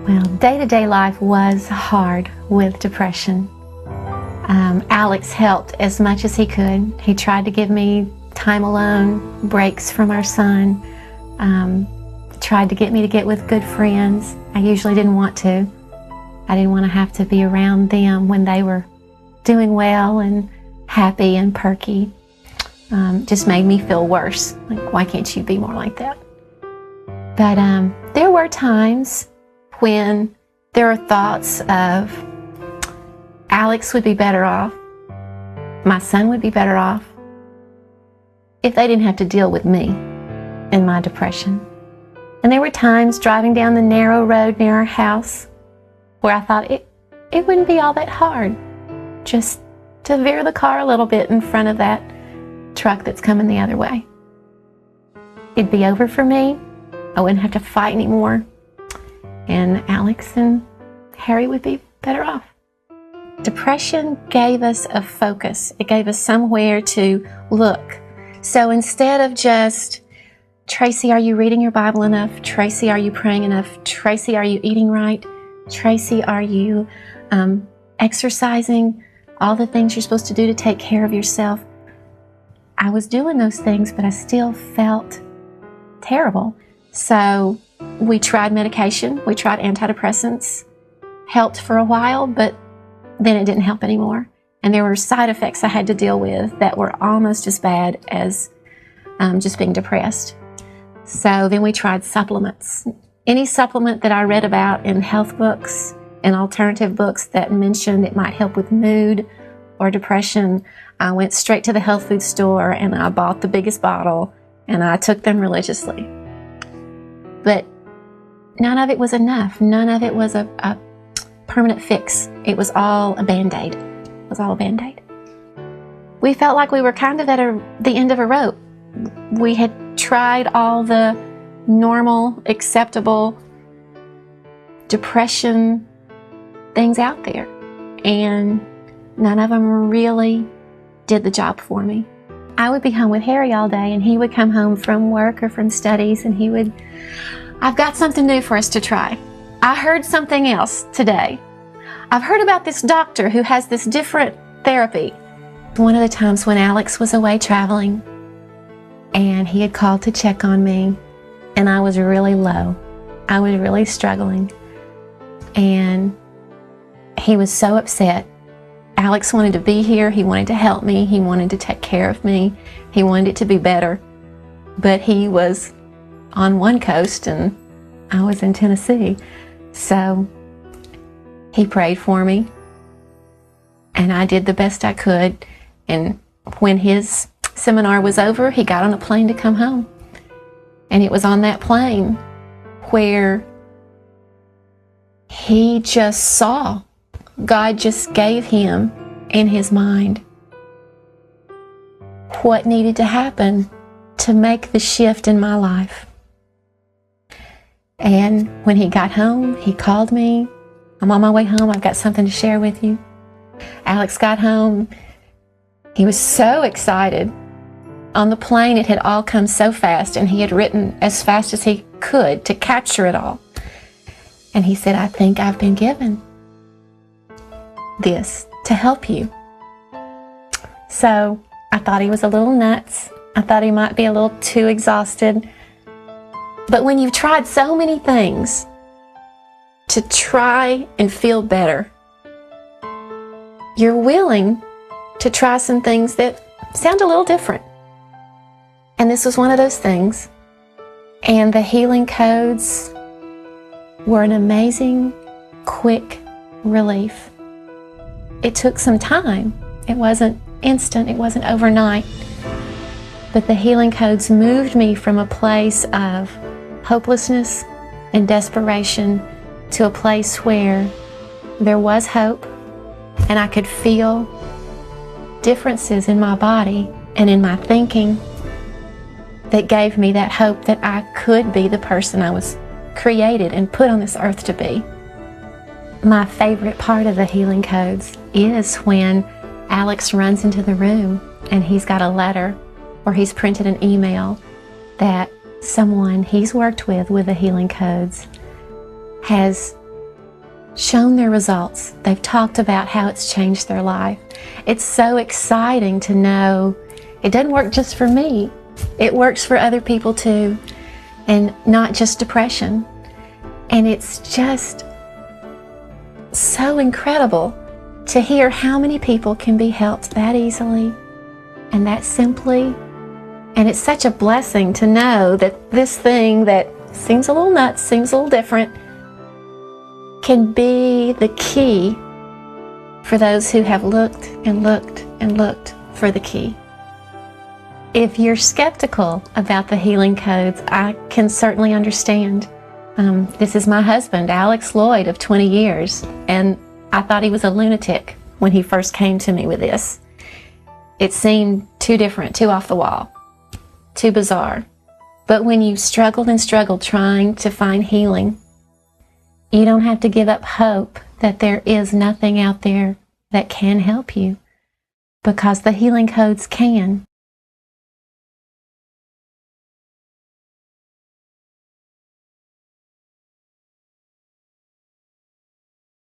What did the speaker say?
Well, day-to-day life was hard with depression. Alex helped as much as he could. He tried to give me time alone, breaks from our son, tried to get me to get with good friends. I usually didn't want to. I didn't want to have to be around them when they were doing well and happy and perky. Just made me feel worse. Like, why can't you be more like that? But there were times when there were thoughts of Alex would be better off, my son would be better off if they didn't have to deal with me and my depression. And there were times driving down the narrow road near our house where I thought it wouldn't be all that hard just to veer the car a little bit in front of that truck that's coming the other way. It'd be over for me. I wouldn't have to fight anymore. And Alex and Harry would be better off. Depression gave us a focus. It gave us somewhere to look. So instead of just, Tracey, are you reading your Bible enough? Tracey, are you praying enough? Tracey, are you eating right? Tracey, are you exercising? All the things you're supposed to do to take care of yourself. I was doing those things, but I still felt terrible. So we tried medication. We tried antidepressants. Helped for a while, but then it didn't help anymore. And there were side effects I had to deal with that were almost as bad as just being depressed. So then we tried supplements. Any supplement that I read about in health books and alternative books that mentioned it might help with mood or depression, I went straight to the health food store and I bought the biggest bottle and I took them religiously. But none of it was enough. None of it was a permanent fix. It was all a Band-Aid. It was all a Band-Aid. We felt like we were kind of at the end of a rope. We had tried all the normal, acceptable depression things out there, and none of them really did the job for me. I would be home with Harry all day, and he would come home from work or from studies, and he would, I've got something new for us to try. I heard something else today. I've heard about this doctor who has this different therapy. One of the times when Alex was away traveling, and he had called to check on me, and I was really low. I was really struggling, and he was so upset. Alex wanted to be here. He wanted to help me. He wanted to take care of me. He wanted it to be better. But he was on one coast and I was in Tennessee. So he prayed for me and I did the best I could. And when his seminar was over, he got on a plane to come home. And it was on that plane where he just saw, God just gave him in his mind what needed to happen to make the shift in my life. And when he got home, he called me. I'm on my way home. I've got something to share with you. Alex got home. He was so excited. On the plane, it had all come so fast, and he had written as fast as he could to capture it all. And he said, I think I've been given this to help you. So I thought he was a little nuts. I thought he might be a little too exhausted. But when you've tried so many things to try and feel better, you're willing to try some things that sound a little different. And this was one of those things. And the healing codes were an amazing, quick relief. It took some time. It wasn't instant. It wasn't overnight. But the healing codes moved me from a place of hopelessness and desperation to a place where there was hope, and I could feel differences in my body and in my thinking that gave me that hope that I could be the person I was created and put on this earth to be. My favorite part of the healing codes is when Alex runs into the room and he's got a letter or he's printed an email that someone he's worked with the healing codes has shown their results. They've talked about how it's changed their life. It's so exciting to know it doesn't work just for me. It works for other people too, and not just depression. And it's just so incredible to hear how many people can be helped that easily and that simply. And it's such a blessing to know that this thing that seems a little nuts, seems a little different, can be the key for those who have looked and looked and looked for the key. If you're skeptical about the healing codes, I can certainly understand. This is my husband, Alex Loyd, of 20 years, and I thought he was a lunatic when he first came to me with this. It seemed too different, too off the wall, too bizarre. But when you struggled and struggled trying to find healing, you don't have to give up hope that there is nothing out there that can help you, because the healing codes can.